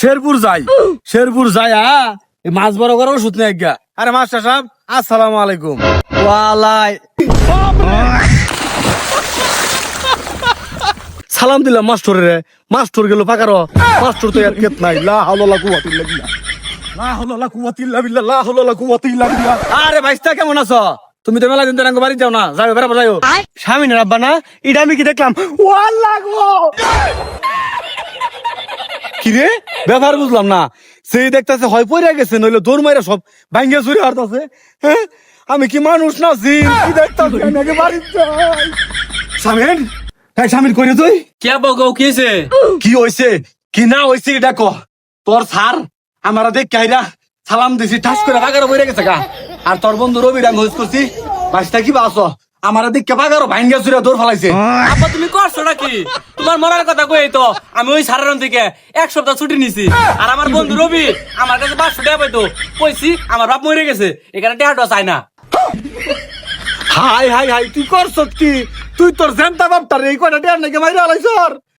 শেরপুর যাই মাছ বড় করার ওষুধ নেই গা। আরে মাস্টার সাহেব আসসালামু আলাইকুম। ওয়ালাই সালাম দিলাম মাস্টরে, মাস্টর গেল পাকারো, মাস্টর তো আর কেত নাই। লা হাওলা লা কুওয়াতা ইল্লা বিল্লাহ, লা হাওলা লা কুওয়াতা ইল্লা বিল্লাহ, লা হাওলা লা কুওয়াতা ইল্লা বিল্লাহ। আরে ভাইস্তা কেমন আছো? তুমি তো মেলা দিন ধরে বাড়ি যাও না, যাও বেড়াবো যাও। স্বামীনের আব্বা না, এটা আমি কি দেখলাম? ওয়াল্লাহ গো, কিরে ব্যাপার বুঝলাম না। সেই দেখতেছে হয় পড়ে গেছে, নইলে দৌড় মাইরা সব ভাঙ্গে চুরি হারতাছে। হ্যাঁ আমি কি মানুষ না জিন? কি দেখতাছি আমি আগে বাড়ি যাই। স্বামীন, হ্যাঁ স্বামীন কইরে তুই কে বগো কিছে? কি হইছে কি না হইছে এটা ক। তোর স্যার আমারা দেখ কাইরা সালাম দিছি, ঠাস করে বাগারো বইরে গেছে গা। আর তোর বন্ধু রবি রাং হইছ করছি, বাসটা কি বাসো আমারা দেখ বাগারো ভাঙ্গে চুরি দৌড় ফলাইছে। আব্বা তুমি করছো নাকি? তোমার মরার কথা কই তো আমি ওই সারারন থেকে এক সপ্তাহ ছুটি নিছি। আর আমার বন্ধু রবি আমার কাছে 500 টাকা পাইতো, কইছি আমার বাপ মরে গেছে, এখানে টাকাটা চাই না। হাই হাই হাই তুই করছ কি? তুই তোর জেন্তা বাপটার এই কয়টা টিয়ার নাকি মাইরা আলাইছর?